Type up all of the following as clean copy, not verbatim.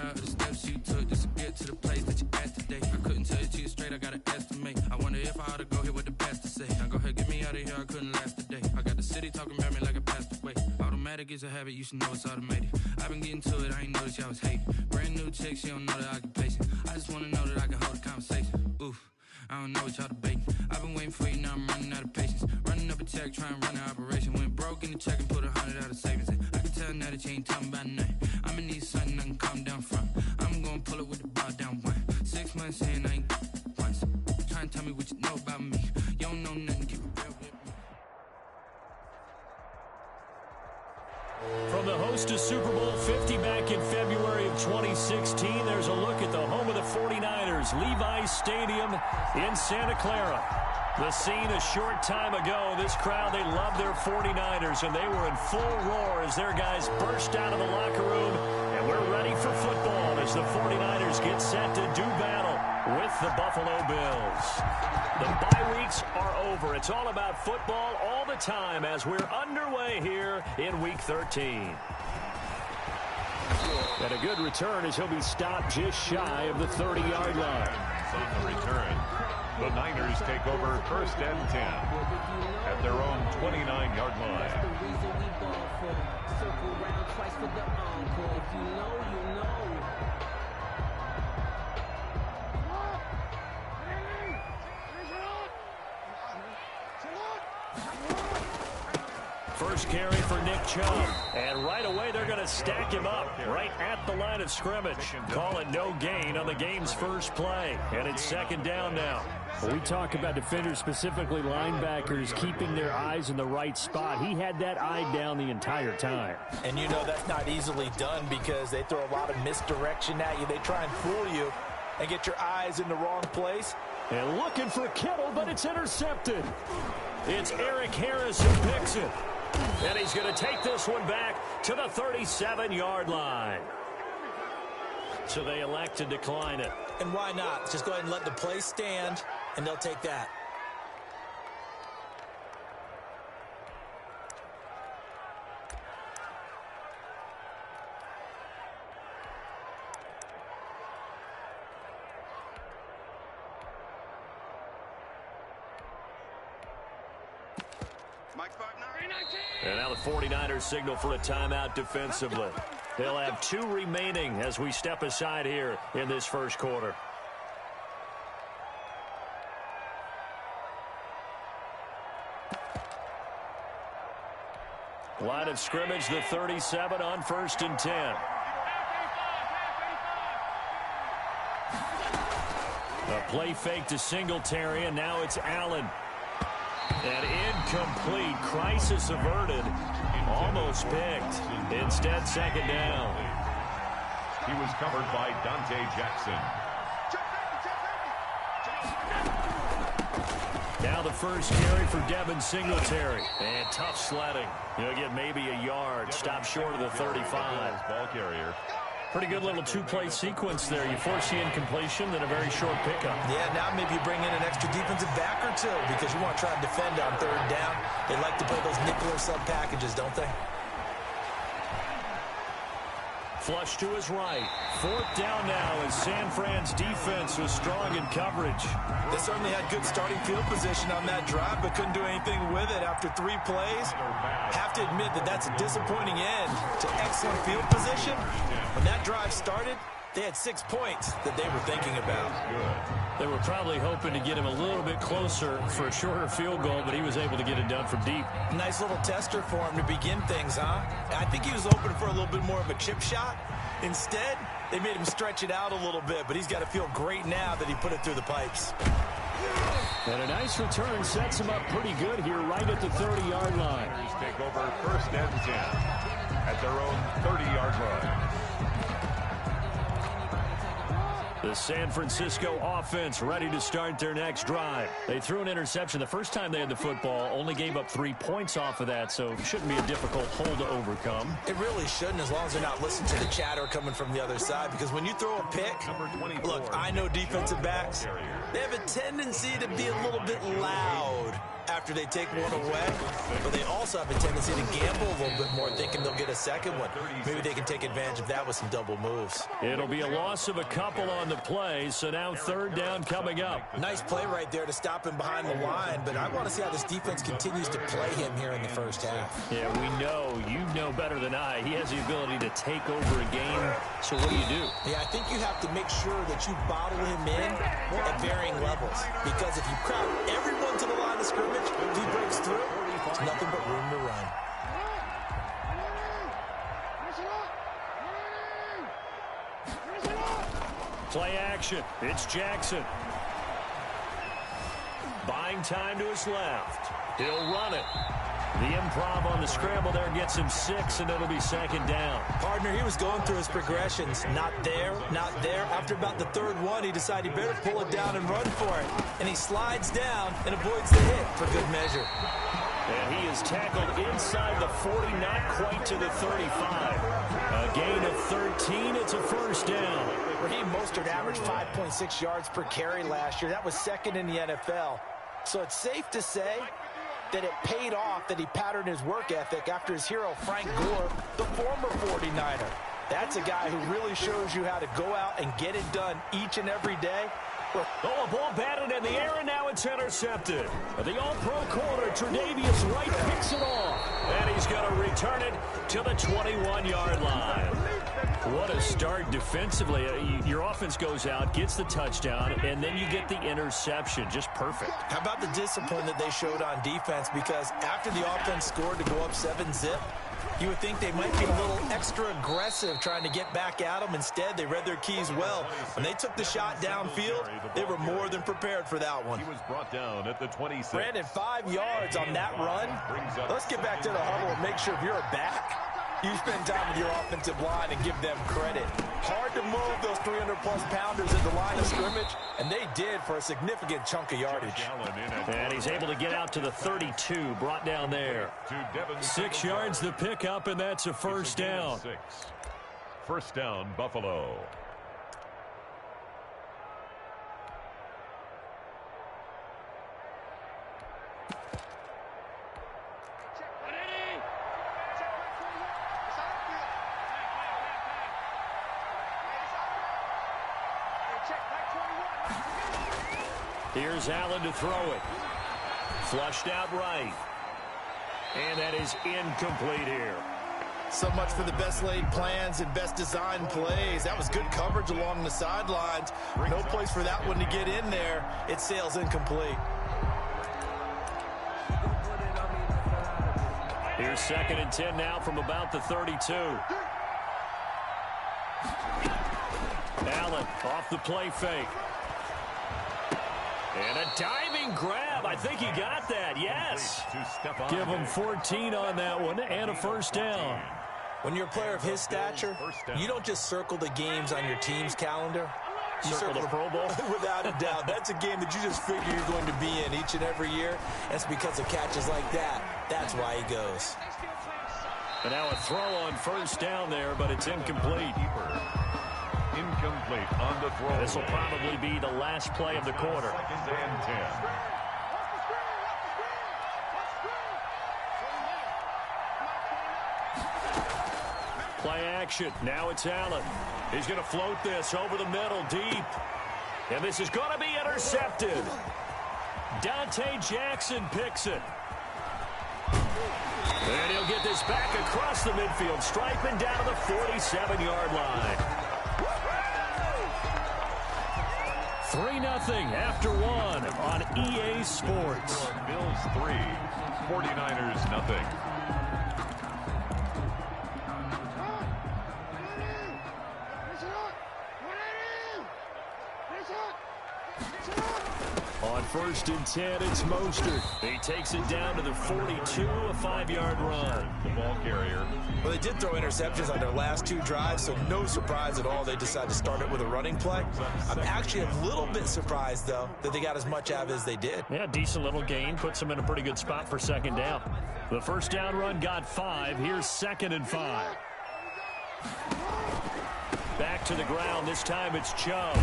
proud of the steps you took just to get to the place that you at today. I couldn't tell you to you straight, I gotta estimate. I wonder if I ought to go here with the best to say. Now go ahead, get me out of here, I couldn't last a day. I got the city talking about me like I passed away. Automatic is a habit, you should know it's automated. I've been getting to it, I ain't noticed y'all was hating. Brand new chick, she don't know the occupation. I just wanna know that I can hold a conversation. Oof, I don't know what y'all debating. I've been waiting for you, now I'm running out of patience. Running up a check, trying to run an operation. Went broke in the check and put 100 out of savings. I can tell now that you ain't talking about nothing. I'ma need something I can calm down from. I'm gonna pull it with the bar down one. 6 months in, I ain't once. Try and tell me what you know about me. You don't know nothing, keep it real with me. From the host to Super Bowl 50 back in February of 2016, there's a look at the home of the 49ers, Levi's Stadium in Santa Clara. The scene a short time ago, this crowd, they love their 49ers, and they were in full roar as their guys burst out of the locker room, and we're ready for football as the 49ers get set to do battle with the Buffalo Bills. The bye weeks are over. It's all about football all the time as we're underway here in Week 13. And a good return as he'll be stopped just shy of the 30-yard line. On the return, the Niners take over 1st and 10 at their own 29-yard line. First carry for Nick Chubb. And right away, they're going to stack him up right at the line of scrimmage. Call it no gain on the game's first play. And it's 2nd down now. Well, we talk about defenders, specifically linebackers, keeping their eyes in the right spot. He had that eye down the entire time. And you know that's not easily done because they throw a lot of misdirection at you. They try and fool you and get your eyes in the wrong place. And looking for Kittle, but it's intercepted. It's Eric Harris who picks it. And he's going to take this one back to the 37-yard line. So they elect to decline it. And why not? Just go ahead and let the play stand, and they'll take that. And now the 49ers signal for a timeout defensively. They'll have 2 remaining as we step aside here in this first quarter. Line of scrimmage, the 37 on 1st and 10. A play fake to Singletary, and now it's Allen. And incomplete. Crisis averted. Almost picked. Instead, 2nd down. He was covered by Dante Jackson. Now the first carry for Devin Singletary. And tough sledding. He'll get maybe a yard. Stop short of the 35. Ball carrier. Pretty good little 2-play sequence there. You force the incompletion, then a very short pickup. Yeah, now maybe you bring in an extra defensive back or 2 because you want to try to defend on 3rd down. They like to play those nickel or sub packages, don't they? Flush to his right. 4th down now as San Fran's defense was strong in coverage. They certainly had good starting field position on that drive, but couldn't do anything with it after 3 plays. Have to admit that that's a disappointing end to excellent field position. When that drive started, they had 6 points that they were thinking about. They were probably hoping to get him a little bit closer for a shorter field goal, but he was able to get it done from deep. Nice little tester for him to begin things, huh? I think he was hoping for a little bit more of a chip shot. Instead, they made him stretch it out a little bit, but he's got to feel great now that he put it through the pipes. And a nice return sets him up pretty good here right at the 30-yard line. Take over 1st and 10 at their own 30-yard line. The San Francisco offense ready to start their next drive. They threw an interception the first time they had the football, only gave up 3 points off of that, so it shouldn't be a difficult hole to overcome. It really shouldn't, as long as they're not listening to the chatter coming from the other side, because when you throw a pick, look, I know defensive backs, they have a tendency to be a little bit loud after they take one away, but they also have a tendency to gamble a little bit more, thinking they'll get a second one. Maybe they can take advantage of that with some double moves. It'll be a loss of a couple on the play, so now third down coming up. Nice play right there to stop him behind the line, but I want to see how this defense continues to play him here in the first half. Yeah, we know, you know better than I, he has the ability to take over a game, so what do you do? Yeah, I think you have to make sure that you bottle him in at varying levels, because if you crowd everyone to the line of scrimmage, if he breaks through, there's nothing but room to run. Play action. It's Jackson. Buying time to his left. He'll run it. The improv on the scramble there gets him 6, and it'll be second down. Partner, he was going through his progressions. Not there, not there. After about the third one, he decided he better pull it down and run for it. And he slides down and avoids the hit for good measure. And he is tackled inside the 40, not quite to the 35. A gain of 13. It's a first down. Raheem Mostert averaged 5.6 yards per carry last year. That was second in the NFL. So it's safe to say that it paid off that he patterned his work ethic after his hero, Frank Gore, the former 49er. That's a guy who really shows you how to go out and get it done each and every day. Oh, a ball batted in the air, and now it's intercepted. The all-pro corner, Tre'Davious White, picks it off. And he's going to return it to the 21-yard line. What a start defensively. Your offense goes out, gets the touchdown, and then you get the interception. Just perfect. How about the discipline that they showed on defense? Because after the offense scored to go up 7-zip, you would think they might be a little extra aggressive trying to get back at them. Instead, they read their keys well. When they took the shot downfield, they were more than prepared for that one. He was brought down at the 26. Brandon, 5 yards on that run. Let's get back to the huddle and make sure if you're a back, you spend time with your offensive line and give them credit. Hard to move those 300-plus pounders at the line of scrimmage, and they did for a significant chunk of yardage. And he's able to get out to the 32, brought down there. 6 yards the pickup, and that's a first down. First down, Buffalo. Here's Allen to throw it. Flushed out right. And that is incomplete here. So much for the best laid plans and best designed plays. That was good coverage along the sidelines. No place for that one to get in there. It sails incomplete. Here's 2nd and 10 now from about the 32. Allen off the play fake. And a diving grab. I think he got that. Yes. Give him 14 on that one and a first down. When you're a player of his stature, you don't just circle the games on your team's calendar. You circle the Pro Bowl? Without a doubt. That's a game that you just figure you're going to be in each and every year. That's because of catches like that. That's why he goes. And now a throw on first down there, but it's incomplete. Incomplete on the throw. This will probably be the last play of the quarter. 2nd and 10. Play action. Now it's Allen. He's going to float this over the middle deep. And this is going to be intercepted. Dante Jackson picks it. And he'll get this back across the midfield stripe and down to the 47-yard line. 3-0 after 1 on EA Sports. Bills 3, 49ers nothing. On 1st and 10, it's Mostert. He takes it down to the 42, a 5-yard run. The ball carrier. Well, they did throw interceptions on their last 2 drives, so no surprise at all they decided to start it with a running play. I'm actually a little bit surprised, though, that they got as much out of it as they did. Yeah, decent little gain. Puts them in a pretty good spot for 2nd down. The 1st down run got 5. Here's 2nd and 5. Back to the ground. This time it's Chubb.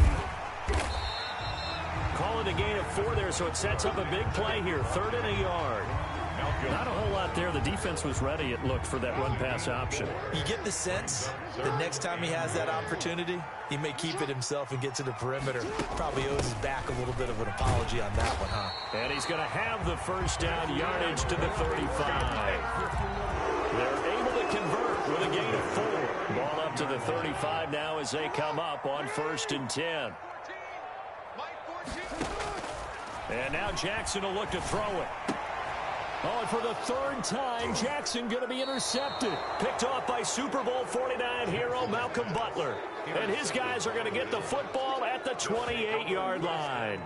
Call it a gain of 4 there, so it sets up a big play here. 3rd and a yard. Not a whole lot there. The defense was ready, it looked, for that run-pass option. You get the sense that next time he has that opportunity, he may keep it himself and get to the perimeter. Probably owes his back a little bit of an apology on that one, huh? And he's going to have the 1st down, yardage to the 35. They're able to convert with a gain of 4. Ball up to the 35 now as they come up on 1st and 10. And now Jackson will look to throw it. Oh, and for the 3rd time, Jackson going to be intercepted. Picked off by Super Bowl 49 hero Malcolm Butler. And his guys are going to get the football at the 28-yard line.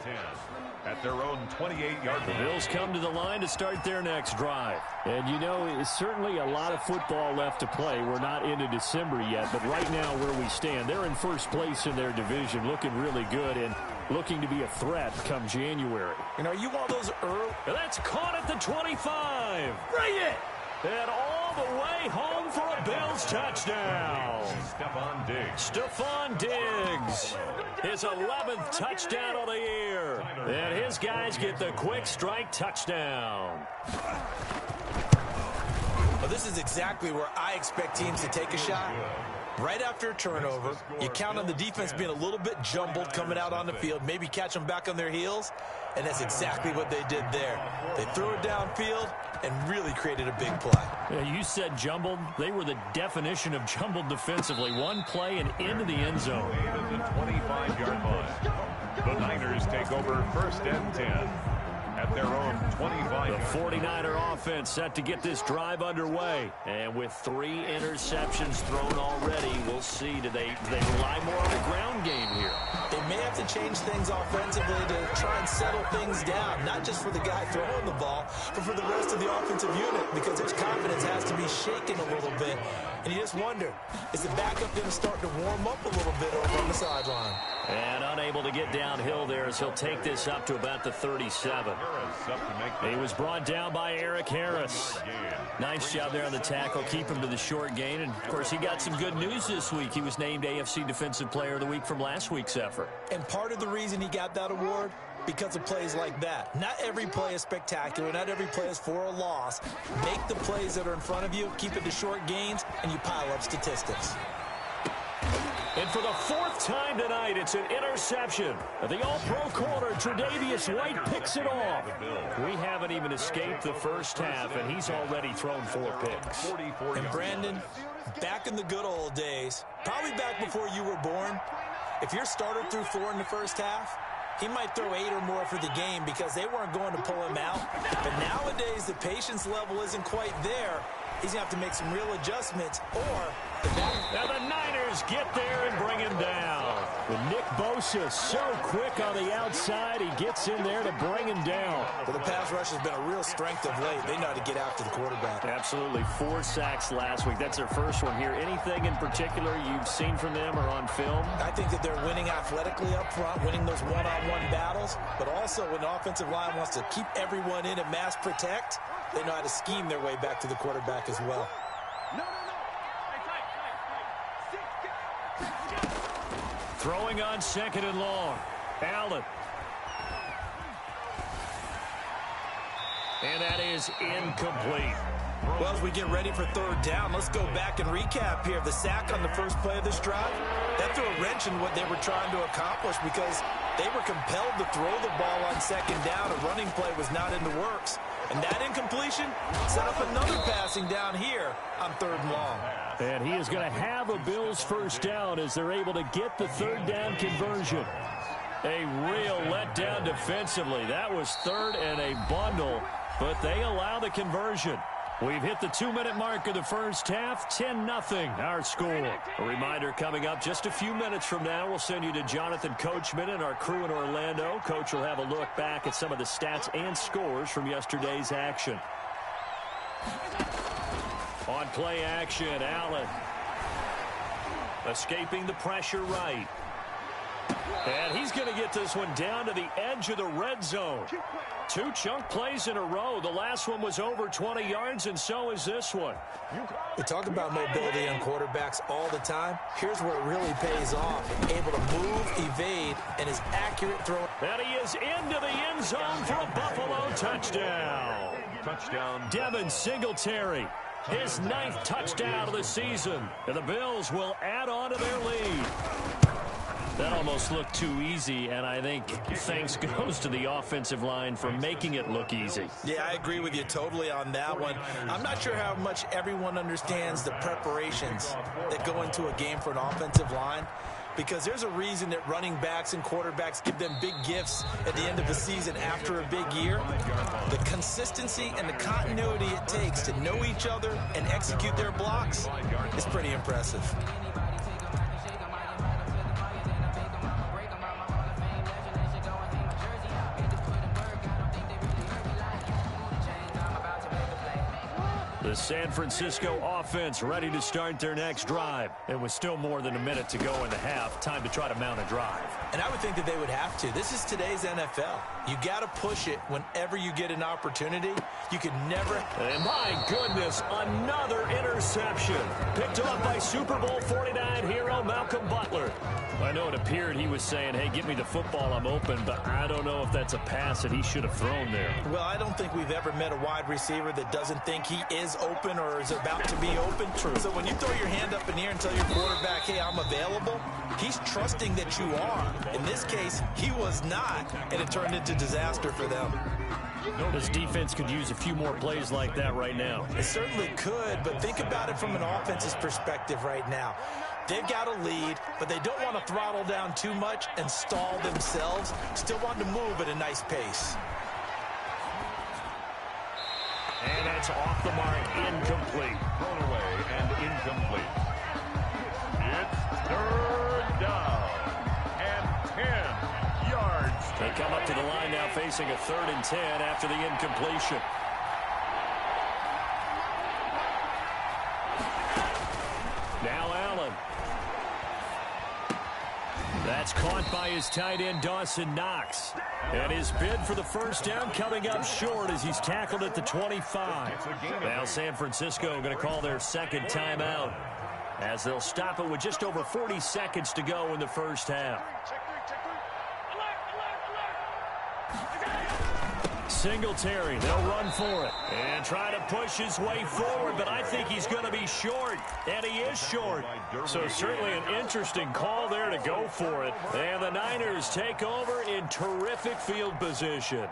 At their own 28-yard The line. Bills come to the line to start their next drive. And, you know, it's certainly a lot of football left to play. We're not into December yet, but right now where we stand, they're in 1st place in their division, looking really good and looking to be a threat come January. And are you one of those early? And that's caught at the 25. Bring it! And all the way home for a Bills touchdown. Stephon Diggs. His 11th touchdown of the year. And his guys get the quick strike touchdown. Well, this is exactly where I expect teams to take a shot. Right after a turnover, you count on the defense being a little bit jumbled coming out on the field, maybe catch them back on their heels, and that's exactly what they did there. They threw it downfield and really created a big play. Yeah, you said jumbled. They were the definition of jumbled defensively. One play and into the end zone. At the 25-yard line. The Niners take over 1st and 10. At their own 25. The 49er offense set to get this drive underway. And with 3 interceptions thrown already, we'll see. Do they rely more on the ground game here? They may have to change things offensively to try and settle things down, not just for the guy throwing the ball, but for the rest of the offensive unit, because his confidence has to be shaken a little bit. And you just wonder, is the backup going to start to warm up a little bit over on the sideline? And unable to get downhill there as he'll take this up to about the 37. He was brought down by Eric Harris. Nice job there on the tackle. Keep him to the short gain. And, of course, he got some good news this week. He was named AFC Defensive Player of the Week from last week's effort. And part of the reason he got that award, because of plays like that. Not every play is spectacular. Not every play is for a loss. Make the plays that are in front of you, keep it to short gains, and you pile up statistics. And for the 4th time tonight, it's an interception. The all-pro corner, Tre'Davious White, picks it off. We haven't even escaped the first half, and he's already thrown 4 picks. And Brandon, back in the good old days, probably back before you were born, if your starter threw 4 in the first half, he might throw 8 or more for the game because they weren't going to pull him out. But nowadays, the patience level isn't quite there. He's going to have to make some real adjustments, or now the Niners get there and bring him down. With Nick Bosa so quick on the outside, he gets in there to bring him down. Well, the pass rush has been a real strength of late. They know how to get after the quarterback. Absolutely. 4 sacks last week. That's their first one here. Anything in particular you've seen from them or on film? I think that they're winning athletically up front, winning those one-on-one battles, but also when the offensive line wants to keep everyone in and mass protect, they know how to scheme their way back to the quarterback as well. Throwing on 2nd and long. Allen. And that is incomplete. Well, as we get ready for 3rd down, let's go back and recap here. The sack on the first play of this drive, that threw a wrench in what they were trying to accomplish because they were compelled to throw the ball on 2nd down. A running play was not in the works. And that incompletion set up another passing down here on 3rd and long. And he is going to have a Bills 1st down as they're able to get the 3rd down conversion. A real letdown defensively. That was 3rd and a bundle, but they allow the conversion. We've hit the 2-minute mark of the first half, 10-0 our score. A reminder coming up just a few minutes from now, we'll send you to Jonathan Coachman and our crew in Orlando. Coach will have a look back at some of the stats and scores from yesterday's action. On play action, Allen. Escaping the pressure right. And he's going to get this one down to the edge of the red zone. 2 chunk plays in a row. The last one was over 20 yards, and so is this one. We talk about mobility on quarterbacks all the time. Here's where it really pays off. Able to move, evade, and his accurate throw. And he is into the end zone for a Buffalo touchdown. Devin Singletary, his 9th touchdown of the season. And the Bills will add on to their lead. That almost looked too easy, and I think thanks goes to the offensive line for making it look easy. Yeah, I agree with you totally on that one. I'm not sure how much everyone understands the preparations that go into a game for an offensive line, because there's a reason that running backs and quarterbacks give them big gifts at the end of the season after a big year. The consistency and the continuity it takes to know each other and execute their blocks is pretty impressive. The San Francisco offense ready to start their next drive. It was still more than a minute to go in the half. Time to try to mount a drive. And I would think that they would have to. This is today's NFL. You got to push it whenever you get an opportunity. You could never. And my goodness, another interception. Picked off by Super Bowl 49 hero Malcolm Butler. I know it appeared he was saying, hey, give me the football, I'm open, but I don't know if that's a pass that he should have thrown there. Well, I don't think we've ever met a wide receiver that doesn't think he is open or is about to be open. True. So when you throw your hand up in the air and tell your quarterback, hey, I'm available, he's trusting that you are. In this case, he was not, and it turned into disaster for them. This defense could use a few more plays like that right now. It certainly could, but think about it from an offense's perspective right now. They've got a lead, but they don't want to throttle down too much and stall themselves. Still want to move at a nice pace. And that's off the mark, incomplete. Thrown away and incomplete. It's 3rd down and 10 yards. They come up to the line now facing a 3rd and 10 after the incompletion. Now Allen. That's caught by his tight end, Dawson Knox. And his bid for the first down coming up short as he's tackled at the 25. Now San Francisco going to call their 2nd timeout as they'll stop it with just over 40 seconds to go in the first half. Singletary, they'll run for it and try to push his way forward, but I think he's going to be short, and he is short. So certainly an interesting call there to go for it. And the Niners take over in terrific field position.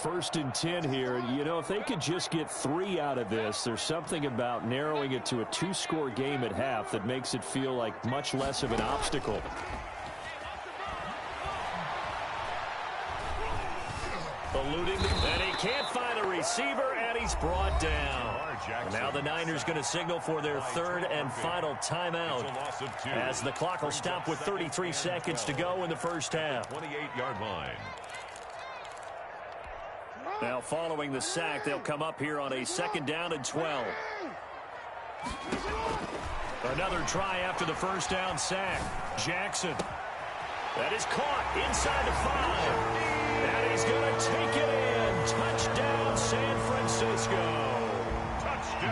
First and 10 here. You know, if they could just get 3 out of this, there's something about narrowing it to a 2-score game at half that makes it feel like much less of an obstacle. Eluding, and he can't find a receiver, and he's brought down. And now the Niners going to signal for their 3rd and final timeout as the clock will stop with 33 seconds to go in the first half. 28-yard line. Now following the sack, they'll come up here on a 2nd down and 12. Another try after the first down sack. Jackson. That is caught inside the 5. And he's going to take it in. Touchdown, San Francisco.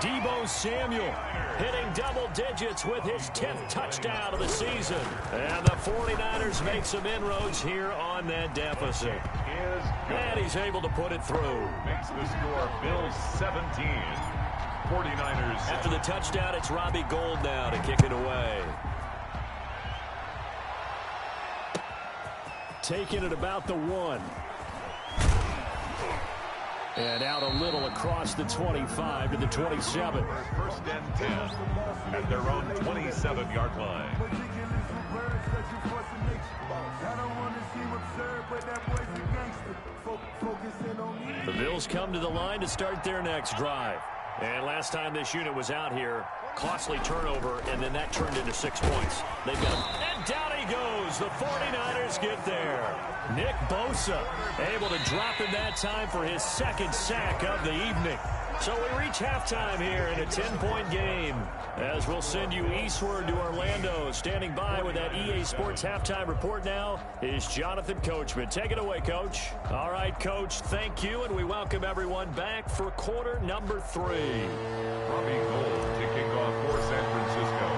Deebo Samuel hitting double digits with his 10th touchdown of the season. And the 49ers make some inroads here on that deficit. And he's able to put it through. Makes the score Bills 17. 49ers. After the touchdown, it's Robbie Gould now to kick it away. Taking it about the 1. And out a little across the 25 to the 27. First and 10 at their own 27-yard line. The Bills come to the line to start their next drive. And last time this unit was out here, costly turnover, and then that turned into 6 points. They've got, and down he goes. The 49ers get there. Nick Bosa able to drop him that time for his second sack of the evening. So we reach halftime here in a 10-point game. As we'll send you eastward to Orlando. Standing by with that EA Sports halftime report now is Jonathan Coachman. Take it away, Coach. All right, Coach, thank you, and we welcome everyone back for quarter number 3. Robbie Gould kicking off for San Francisco.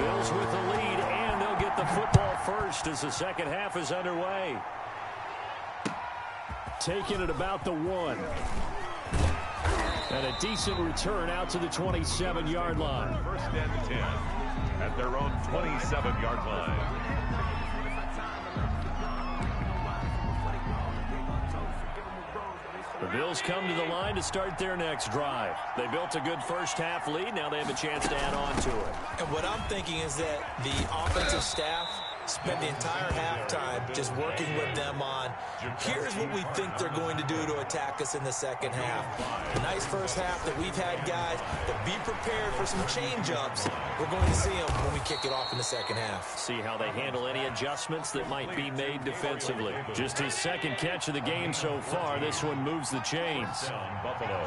Bills with the lead, and they'll get the football first as the second half is underway. Taking it about the 1. And a decent return out to the 27-yard line. First and 10 at their own 27-yard line. The Bills come to the line to start their next drive. They built a good first-half lead. Now they have a chance to add on to it. And what I'm thinking is that the offensive staff spent the entire halftime just working with them on, here's what we think they're going to do to attack us in the second half. A nice first half that we've had, guys, but be prepared for some change-ups. We're going to see them when we kick it off in the second half. See how they handle any adjustments that might be made defensively. Just his second catch of the game so far. This one moves the chains. Buffalo.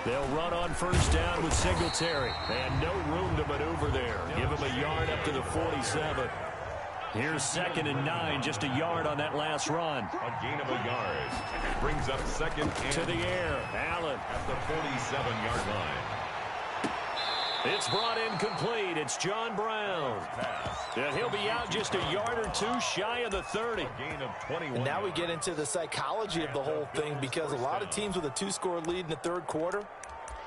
They'll run on first down with Singletary. And no room to maneuver there. Give him a yard up to the 47. Here's 2nd and 9, just a yard on that last run. A gain of a yard. Brings up 2nd and to the air. Allen at the 47-yard line. It's brought in complete. It's John Brown. And he'll be out just a yard or 2 shy of the 30. Gain of 21. And now we get into the psychology of the whole thing, because a lot of teams with a 2-score lead in the third quarter,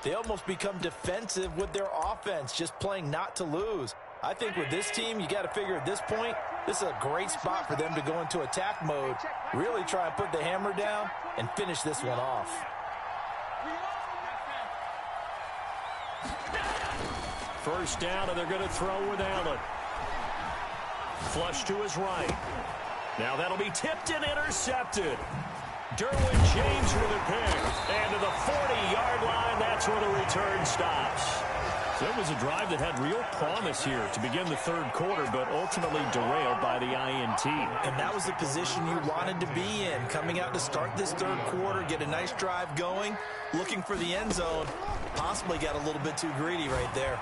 they almost become defensive with their offense, just playing not to lose. I think with this team, you got to figure at this point, this is a great spot for them to go into attack mode, really try and put the hammer down and finish this one off. First down, and they're going to throw with Allen. Flush to his right. Now that'll be tipped and intercepted. Derwin James with a pick. And to the 40-yard line, that's where the return stops. So it was a drive that had real promise here to begin the third quarter, but ultimately derailed by the INT. And that was the position you wanted to be in, coming out to start this third quarter, get a nice drive going, looking for the end zone. Possibly got a little bit too greedy right there.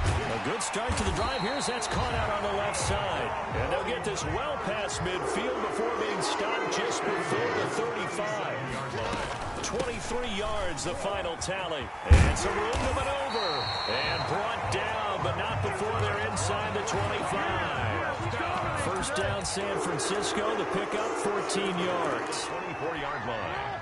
A good start to the drive. Here's that's caught out on the left side. And they'll get this well past midfield before being stopped just before the 35. 23 yards, the final tally. And some room to maneuver. And brought down, but not before they're inside the 25. First down, San Francisco. The pickup, 14 yards. 24-yard line.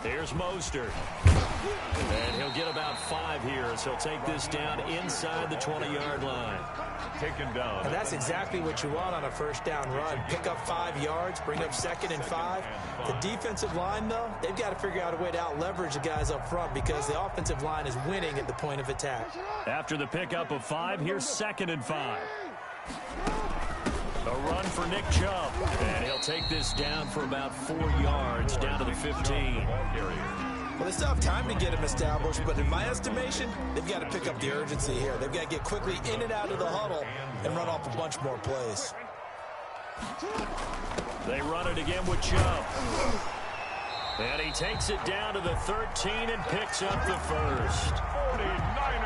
Here's Mostert. And he'll get about 5 here as he'll take this down inside the 20-yard line. Taken down. And that's exactly what you want on a first down run. Pick up 5 yards, bring up 2nd and 5. The defensive line, though, they've got to figure out a way to out-leverage the guys up front because the offensive line is winning at the point of attack. After the pickup of 5, here's 2nd and 5. A run for Nick Chubb. And he'll take this down for about 4 yards down to the 15. Well, they still have time to get him established, but in my estimation, they've got to pick up the urgency here. They've got to get quickly in and out of the huddle and run off a bunch more plays. They run it again with Chubb. And he takes it down to the 13 and picks up the first.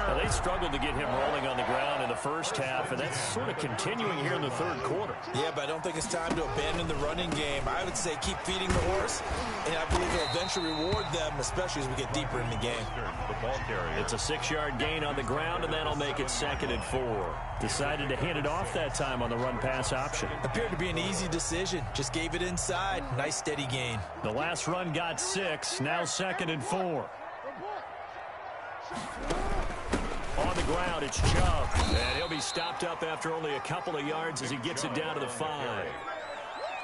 Now, they struggled to get him rolling on the ground in the first half, and that's sort of continuing here in the third quarter. Yeah, but I don't think it's time to abandon the running game. I would say keep feeding the horse, and I believe it'll eventually reward them, especially as we get deeper in the game. It's a 6-yard gain on the ground, and that'll make it 2nd and 4. Decided to hand it off that time on the run-pass option. Appeared to be an easy decision. Just gave it inside. Nice steady gain. The last run got got 6. Now 2nd and 4. On the ground, it's Chubb. And he'll be stopped up after only a couple of yards as he gets it down to the 5.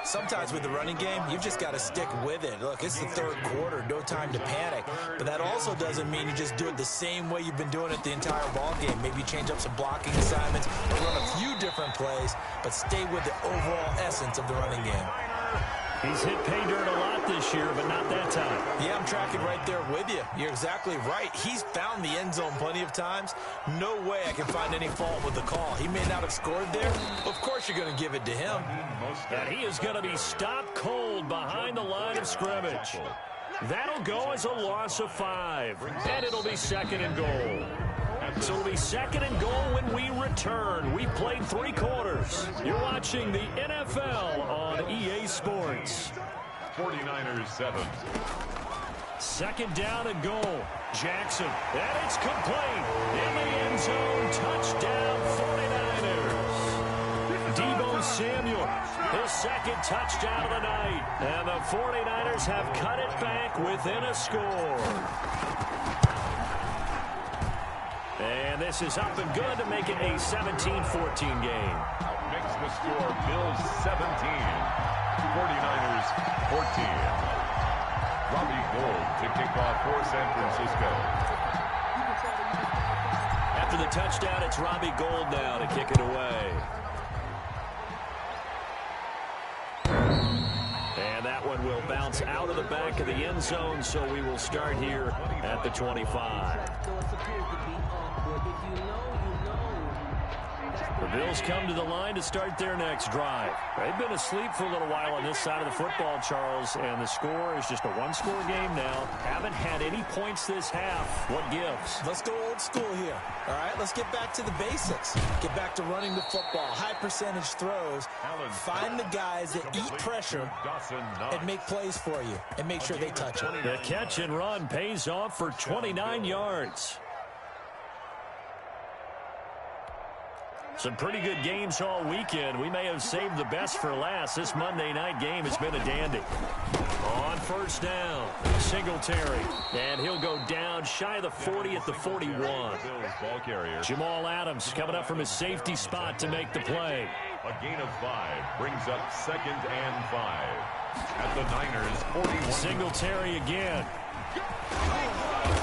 Sometimes with the running game, you've just got to stick with it. Look, it's the third quarter, no time to panic. But that also doesn't mean you just do it the same way you've been doing it the entire ball game. Maybe change up some blocking assignments or run a few different plays, but stay with the overall essence of the running game. He's hit pay dirt a lot this year, but not that time. Yeah, I'm tracking right there with you. You're exactly right. He's found the end zone plenty of times. No way I can find any fault with the call. He may not have scored there. Of course you're going to give it to him. And he is going to be stopped cold behind the line of scrimmage. That'll go as a loss of 5. And it'll be 2nd and goal. So it'll be 2nd and goal when we return. We've played 3 quarters. You're watching the NFL on EA Sports. 49ers 7. 2nd down and goal. Jackson. And it's complete. In the end zone. Touchdown 49ers. Deebo Samuel. His 2nd touchdown of the night. And the 49ers have cut it back within a score. And this is up and good to make it a 17-14 game. Makes the score Bills 17, 49ers 14. Robbie Gould to kick off for San Francisco. After the touchdown, it's Robbie Gould now to kick it away. And that one will bounce out of the back of the end zone, so we will start here at the 25. The Bills come to the line to start their next drive. They've been asleep for a little while on this side of the football, Charles, and the score is just a one-score game now. Haven't had any points this half. What gives? Let's go old school here. All right, let's get back to the basics. Get back to running the football, high percentage throws. Find the guys that eat pressure and make plays for you and make sure they touch it. The catch and run pays off for 29 yards. Some pretty good games all weekend. We may have saved the best for last. This Monday night game has been a dandy. On 1st down, Singletary. And he'll go down shy of the 40 at the 41. Jamal Adams coming up from his safety spot to make the play. A gain of 5 brings up 2nd and 5. At the Niners 41. Singletary again.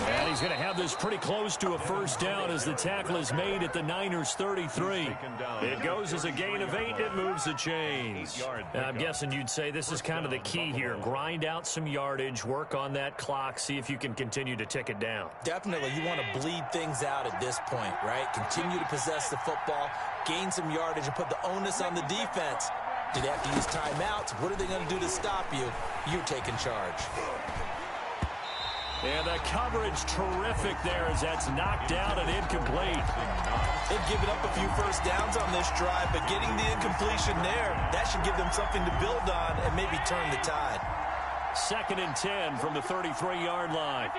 And he's going to have this pretty close to a 1st down as the tackle is made at the Niners 33. It goes as a gain of 8. It moves the chains. I'm guessing you'd say this is kind of the key here. Grind out some yardage, work on that clock, see if you can continue to tick it down. Definitely. You want to bleed things out at this point, right? Continue to possess the football, gain some yardage, and put the onus on the defense. Do they have to use timeouts? What are they going to do to stop you? You're taking charge. And the coverage terrific there as that's knocked down and incomplete. They've given up a few 1st downs on this drive, but getting the incompletion there, that should give them something to build on and maybe turn the tide. 2nd and 10 from the 33-yard line.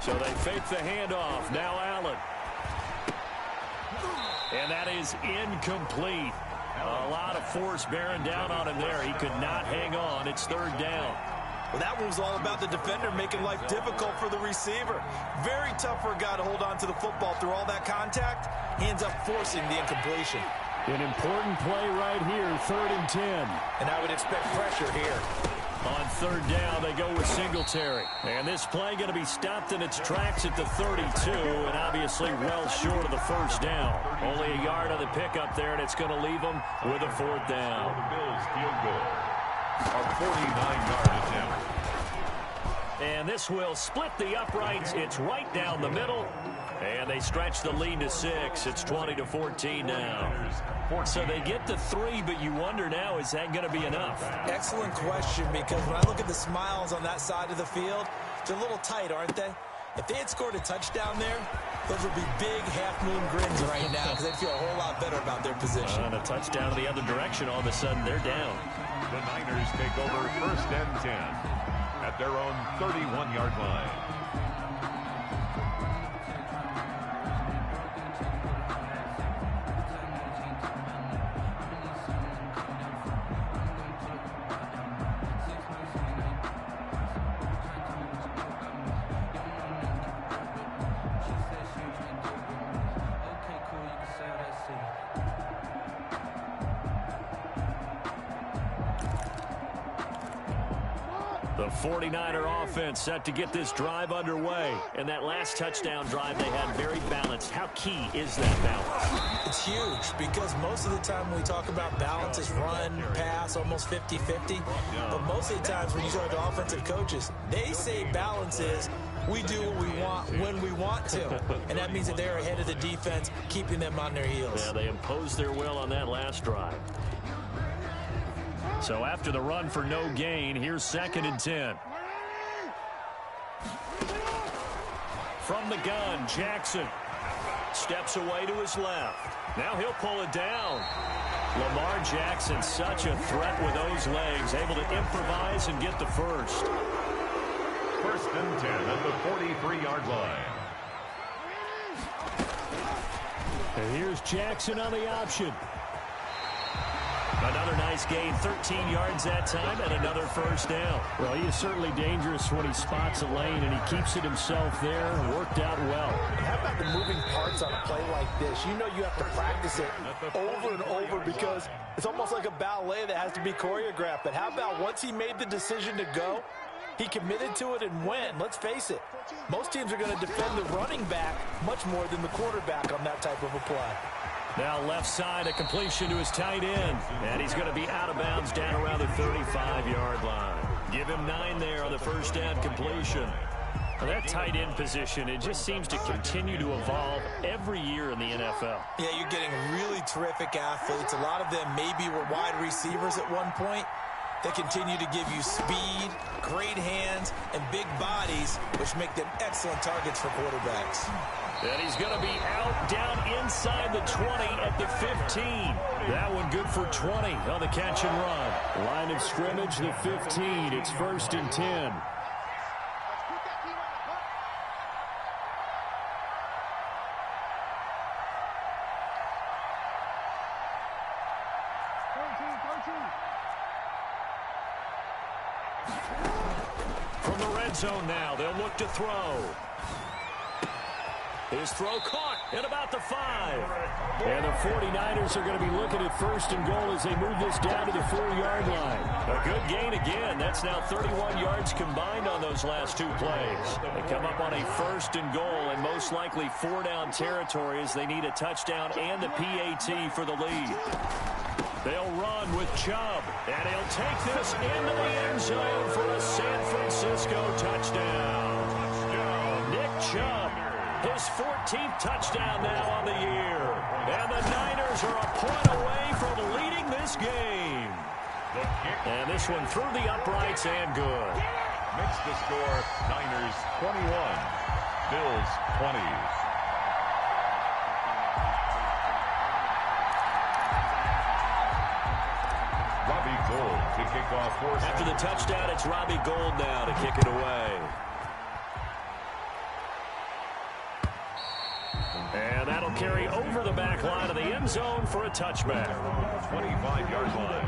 So they fake the handoff. Now Allen. And that is incomplete. A lot of force bearing down on him there. He could not hang on. It's 3rd down. Well, that one was all about the defender making life difficult for the receiver. Very tough for a guy to hold on to the football through all that contact. He ends up forcing the incompletion. An important play right here, 3rd and 10. And I would expect pressure here. On 3rd down, they go with Singletary. And this play going to be stopped in its tracks at the 32, and obviously well short of the 1st down. Only a yard on the pickup there, and it's going to leave them with a 4th down. The Bills field goal. A 49-yard attempt. And this will split the uprights. It's right down the middle. And they stretch the lead to 6. It's 20-14 now. So they get to 3, but you wonder now, is that going to be enough? Excellent question, because when I look at the smiles on that side of the field, they're a little tight, aren't they? If they had scored a touchdown there, those would be big half-moon grins right now because they'd feel a whole lot better about their position. And a touchdown the other direction, all of a sudden they're down. The Niners take over 1st and 10 at their own 31-yard line. The 49er offense set to get this drive underway. And that last touchdown drive they had very balanced. How key is that balance? It's huge because most of the time when we talk about balance is run, pass, almost 50-50. But most of the times when you talk to offensive coaches, they say balance is we do what we want when we want to. And that means that they're ahead of the defense, keeping them on their heels. Yeah, they imposed their will on that last drive. So after the run for no gain, here's 2nd and 10. From the gun, Jackson steps away to his left. Now he'll pull it down. Lamar Jackson, such a threat with those legs, able to improvise and get the first. 1st and 10 at the 43-yard line. And here's Jackson on the option. Another nice gain, 13 yards that time, and another first down. Well, he is certainly dangerous when he spots a lane, and he keeps it himself there. Worked out well. How about the moving parts on a play like this? You know you have to practice it over and over because it's almost like a ballet that has to be choreographed. But how about once he made the decision to go, he committed to it and went. Let's face it, most teams are going to defend the running back much more than the quarterback on that type of a play. Now left side, a completion to his tight end. And he's going to be out of bounds down around the 35-yard line. Give him 9 there on the first down completion. Well, that tight end position, it just seems to continue to evolve every year in the NFL. Yeah, you're getting really terrific athletes. A lot of them maybe were wide receivers at one point. They continue to give you speed, great hands, and big bodies, which make them excellent targets for quarterbacks. And he's going to be out down inside the 20 at the 15. That one good for 20 on the catch and run. Line of scrimmage, the 15. It's 1st and 10. From the red zone now, they'll look to throw. His throw caught at about the 5. And the 49ers are going to be looking at 1st and goal as they move this down to the 4-yard line. A good gain again. That's now 31 yards combined on those last 2 plays. They come up on a 1st and goal and most likely 4-down territory as they need a touchdown and a PAT for the lead. They'll run with Chubb, and he'll take this into the end zone for a San Francisco touchdown. Nick Chubb, his 14th touchdown now on the year. And the Niners are a point away from leading this game. And this one through the uprights and good. Makes the score Niners 21, Bills 20. Robbie Gould to kick off 4. After the touchdown, it's Robbie Gould now to kick it away. And that'll carry over the back line of the end zone for a touchback. 25-yard line.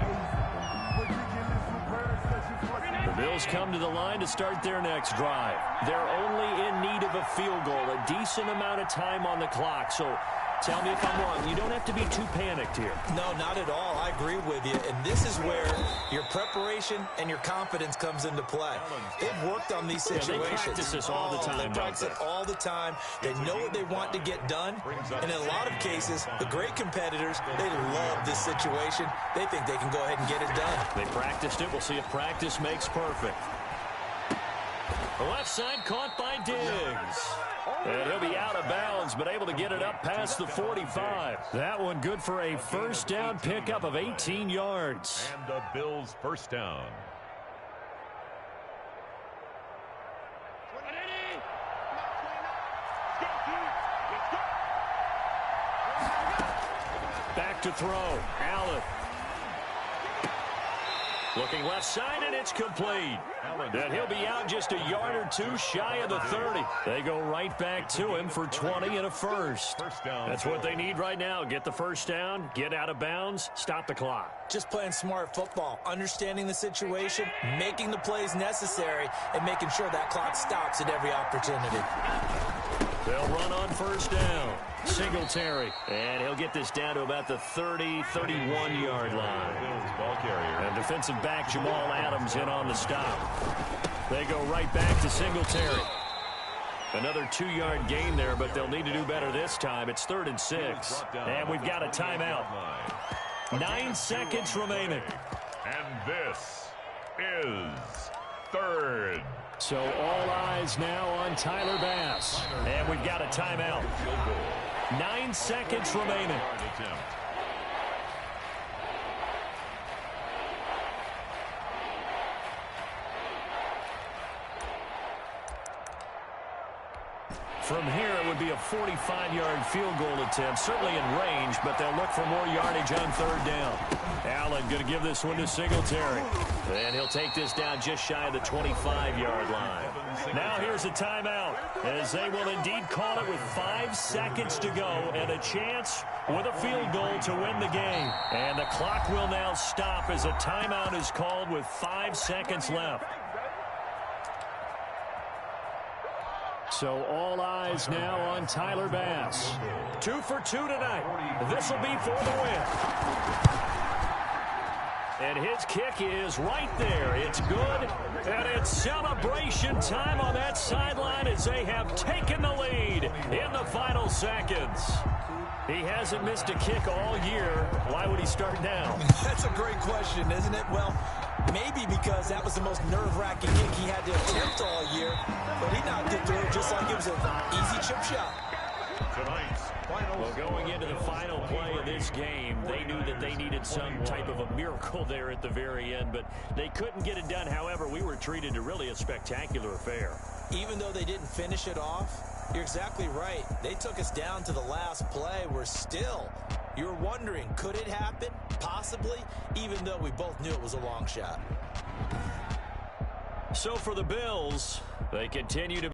The Bills come to the line to start their next drive. They're only in need of a field goal, a decent amount of time on the clock. So tell me if I'm wrong. You don't have to be too panicked here. No, not at all. I agree with you. And this is where your preparation and your confidence comes into play. They've worked on these situations. Yeah, they practice this all the time. They practice it all the time. They know what they want to get done. And in a lot of cases, the great competitors, they love this situation. They think they can go ahead and get it done. They practiced it. We'll see if practice makes perfect. The left side caught by Diggs. And he'll be out of bounds, but able to get it up past the 45. That one good for a first down pickup of 18 yards. And the Bills' first down. Back to throw. Allen. Looking left side, and it's complete. And he'll be out just a yard or two shy of the 30. They go right back to him for 20 and a first. That's what they need right now. Get the first down, get out of bounds, stop the clock. Just playing smart football, understanding the situation, making the plays necessary, and making sure that clock stops at every opportunity. They'll run on first down. Singletary. And he'll get this down to about the 30, 31-yard line. Ball carrier. And defensive back Jamal Adams in on the stop. They go right back to Singletary. Another 2-yard gain there, but they'll need to do better this time. It's 3rd and 6. And we've got a timeout. 9 seconds remaining. And this is 3rd. So all eyes now on Tyler Bass. And we've got a timeout. 9 seconds remaining. From here, it would be a 45-yard field goal attempt, certainly in range, but they'll look for more yardage on 3rd down. Allen going to give this one to Singletary. And he'll take this down just shy of the 25-yard line. Now here's a timeout, as they will indeed call it with 5 seconds to go and a chance with a field goal to win the game. And the clock will now stop as a timeout is called with 5 seconds left. So all eyes now on Tyler Bass. 2 for 2 tonight. This will be for the win. And his kick is right there. It's good. And it's celebration time on that sideline as they have taken the lead in the final seconds. He hasn't missed a kick all year. Why would he start now? That's a great question, isn't it? Well, maybe because that was the most nerve-wracking kick he had to attempt all year, but he knocked it through just like it was an easy chip shot. Well, going into the final play of this game, they knew that they needed some type of a miracle there at the very end, but they couldn't get it done. However, we were treated to really a spectacular affair. Even though they didn't finish it off, you're exactly right. They took us down to the last play. You're wondering, could it happen? Possibly, even though we both knew it was a long shot. So for the Bills, they continue to